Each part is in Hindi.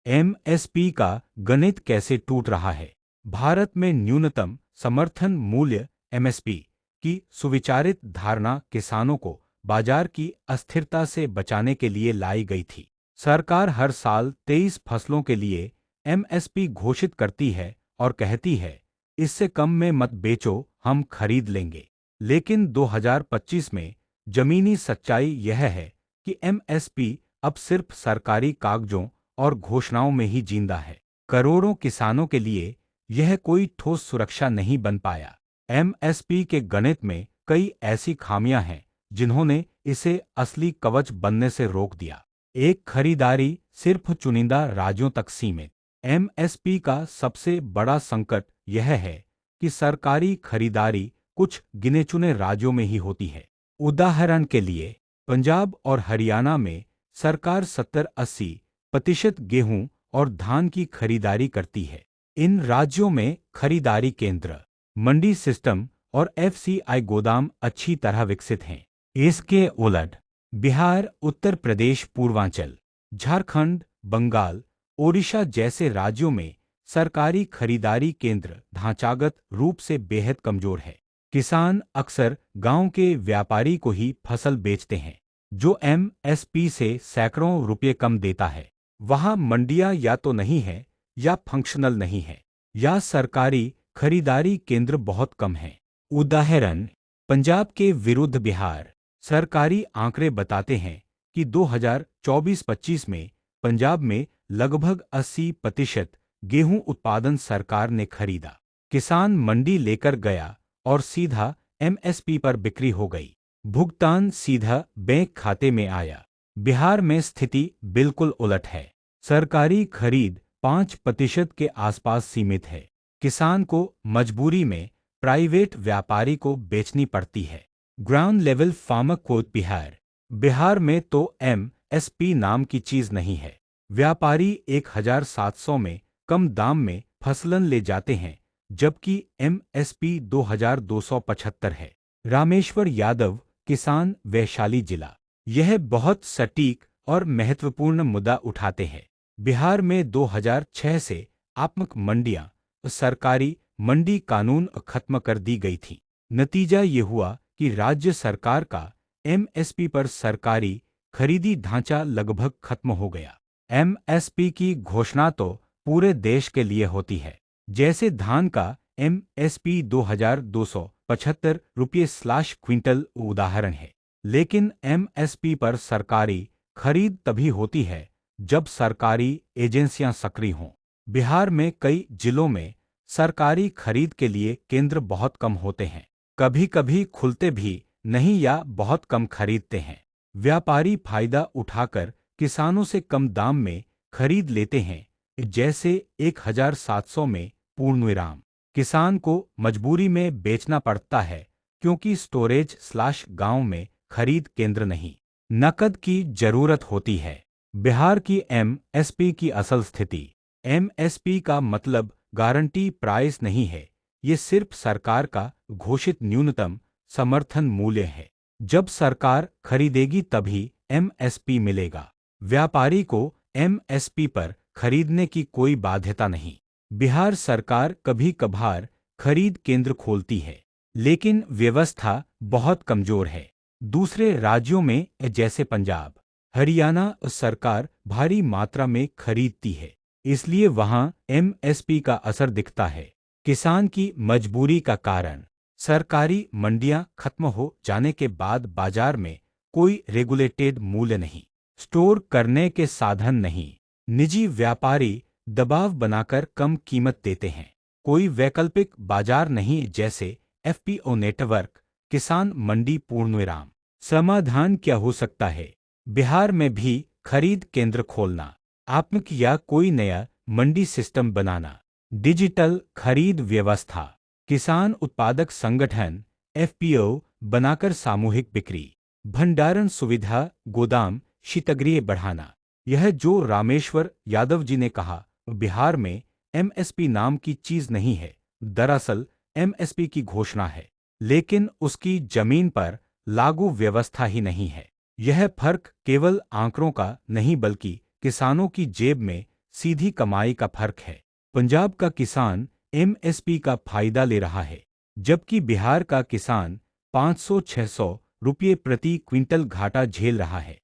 एमएसपी का गणित कैसे टूट रहा है। भारत में न्यूनतम समर्थन मूल्य एमएसपी की सुविचारित धारणा किसानों को बाजार की अस्थिरता से बचाने के लिए लाई गई थी। सरकार हर साल 23 फसलों के लिए एमएसपी घोषित करती है और कहती है, इससे कम में मत बेचो, हम खरीद लेंगे। लेकिन 2025 में जमीनी सच्चाई यह है कि एमएसपी अब सिर्फ सरकारी कागजों और घोषणाओं में ही जिंदा है। करोड़ों किसानों के लिए यह कोई ठोस सुरक्षा नहीं बन पाया। एमएसपी के गणित में कई ऐसी खामियां हैं जिन्होंने इसे असली कवच बनने से रोक दिया। एक, खरीदारी सिर्फ चुनिंदा राज्यों तक सीमित। एमएसपी का सबसे बड़ा संकट यह है कि सरकारी खरीदारी कुछ गिने चुने राज्यों में ही होती है। उदाहरण के लिए, पंजाब और हरियाणा में सरकार 70-80% गेहूं और धान की खरीदारी करती है। इन राज्यों में खरीदारी केंद्र, मंडी सिस्टम और एफसीआई गोदाम अच्छी तरह विकसित हैं। इसके उलट बिहार, उत्तर प्रदेश, पूर्वांचल, झारखंड, बंगाल, ओडिशा जैसे राज्यों में सरकारी खरीदारी केंद्र ढांचागत रूप से बेहद कमजोर है। किसान अक्सर गांव के व्यापारी को ही फसल बेचते हैं, जो एमएसपी से सैकड़ों रुपये कम देता है। वहां मंडियां या तो नहीं है, या फंक्शनल नहीं है, या सरकारी खरीदारी केंद्र बहुत कम हैं। उदाहरण, पंजाब के विरुद्ध बिहार। सरकारी आंकड़े बताते हैं कि 2024-25 में पंजाब में लगभग 80% गेहूं उत्पादन सरकार ने खरीदा। किसान मंडी लेकर गया और सीधा एमएसपी पर बिक्री हो गई। भुगतान सीधा बैंक खाते में आया। बिहार में स्थिति बिल्कुल उलट है। सरकारी खरीद 5% के आसपास सीमित है। किसान को मजबूरी में प्राइवेट व्यापारी को बेचनी पड़ती है। Ground level farmer quote Bihar. Bihar में तो एमएसपी नाम की चीज नहीं है। व्यापारी 1700 में कम दाम में फसलन ले जाते हैं, जबकि एमएसपी 2275 है। रामेश्वर यादव, किसान, वैशाली जिला। यह बहुत सटीक और महत्वपूर्ण मुद्दा उठाते हैं। बिहार में 2006 से आत्मक मंडियां, सरकारी मंडी कानून खत्म कर दी गई थी। नतीजा ये हुआ कि राज्य सरकार का एमएसपी पर सरकारी खरीदी ढांचा लगभग खत्म हो गया। एमएसपी की घोषणा तो पूरे देश के लिए होती है। जैसे धान का एमएसपी 2275 रुपये/क्विंटल उदाहरण है। लेकिन एमएसपी पर सरकारी खरीद तभी होती है जब सरकारी एजेंसियां सक्रिय हों। बिहार में कई जिलों में सरकारी खरीद के लिए केंद्र बहुत कम होते हैं। कभी कभी खुलते भी नहीं या बहुत कम खरीदते हैं। व्यापारी फायदा उठाकर किसानों से कम दाम में खरीद लेते हैं, जैसे 1700 में पूर्णविराम। किसान को मजबूरी में बेचना पड़ता है क्योंकि स्टोरेज/गांव में खरीद केंद्र नहीं। नकद की जरूरत होती है। बिहार की एमएसपी की असल स्थिति। एमएसपी का मतलब गारंटी प्राइस नहीं है, ये सिर्फ सरकार का घोषित न्यूनतम समर्थन मूल्य है। जब सरकार खरीदेगी तभी एमएसपी मिलेगा। व्यापारी को एमएसपी पर खरीदने की कोई बाध्यता नहीं। बिहार सरकार कभी कभार खरीद केंद्र खोलती है, लेकिन व्यवस्था बहुत कमजोर है। दूसरे राज्यों में जैसे पंजाब, हरियाणा सरकार भारी मात्रा में खरीदती है, इसलिए वहां एमएसपी का असर दिखता है। किसान की मजबूरी का कारण, सरकारी मंडियां खत्म हो जाने के बाद बाजार में कोई रेगुलेटेड मूल्य नहीं, स्टोर करने के साधन नहीं, निजी व्यापारी दबाव बनाकर कम कीमत देते हैं, कोई वैकल्पिक बाजार नहीं जैसे एफपीओ नेटवर्क, किसान मंडी पूर्णविराम। समाधान क्या हो सकता है? बिहार में भी खरीद केंद्र खोलना, आत्मक या कोई नया मंडी सिस्टम बनाना, डिजिटल खरीद व्यवस्था, किसान उत्पादक संगठन एफपीओ बनाकर सामूहिक बिक्री, भंडारण सुविधा, गोदाम, शीतगृह बढ़ाना। यह जो रामेश्वर यादव जी ने कहा, बिहार में एमएसपी नाम की चीज नहीं है। दरअसल एमएसपी की घोषणा है, लेकिन उसकी जमीन पर लागू व्यवस्था ही नहीं है। यह फर्क केवल आंकड़ों का नहीं बल्कि किसानों की जेब में सीधी कमाई का फर्क है। पंजाब का किसान एमएसपी का फायदा ले रहा है, जबकि बिहार का किसान 500-600 रुपये प्रति क्विंटल घाटा झेल रहा है।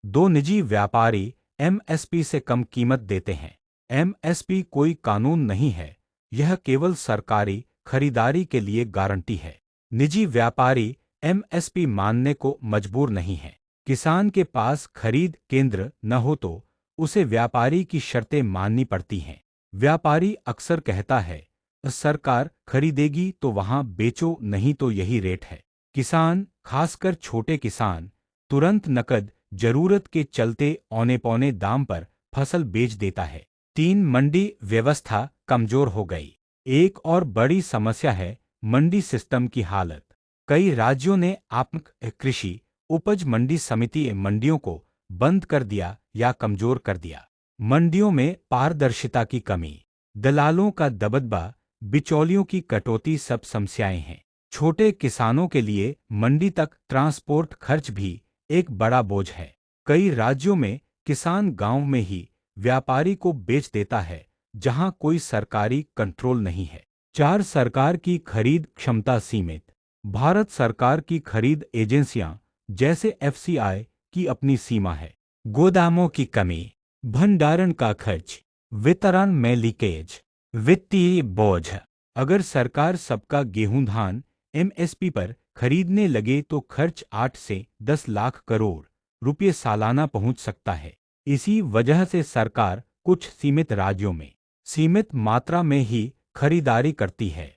दो निजी व्यापारी एमएसपी से कम कीमत देते हैं। एमएसपी कोई कानून नहीं है, यह केवल सरकारी खरीदारी के लिए गारंटी है। निजी व्यापारी एमएसपी मानने को मजबूर नहीं है। किसान के पास खरीद केंद्र न हो तो उसे व्यापारी की शर्तें माननी पड़ती हैं। व्यापारी अक्सर कहता है, सरकार खरीदेगी तो वहां बेचो, नहीं तो यही रेट है। किसान, खासकर छोटे किसान, तुरंत नकद जरूरत के चलते औने पौने दाम पर फसल बेच देता है। 3 मंडी व्यवस्था कमजोर हो गई। एक और बड़ी समस्या है मंडी सिस्टम की हालत। कई राज्यों ने आपन कृषि उपज मंडी समिति मंडियों को बंद कर दिया या कमजोर कर दिया। मंडियों में पारदर्शिता की कमी, दलालों का दबदबा, बिचौलियों की कटौती सब समस्याएं हैं। छोटे किसानों के लिए मंडी तक ट्रांसपोर्ट खर्च भी एक बड़ा बोझ है। कई राज्यों में किसान गांव में ही व्यापारी को बेच देता है, जहां कोई सरकारी कंट्रोल नहीं है। 4 सरकार की खरीद क्षमता सीमित। भारत सरकार की खरीद एजेंसियां जैसे एफसीआई की अपनी सीमा है। गोदामों की कमी, भंडारण का खर्च, वितरण में लीकेज, वित्तीय बोझ। अगर सरकार सबका गेहूं धान एमएसपी पर खरीदने लगे तो खर्च 8 से 10 लाख करोड़ रुपये सालाना पहुंच सकता है। इसी वजह से सरकार कुछ सीमित राज्यों में सीमित मात्रा में ही खरीदारी करती है।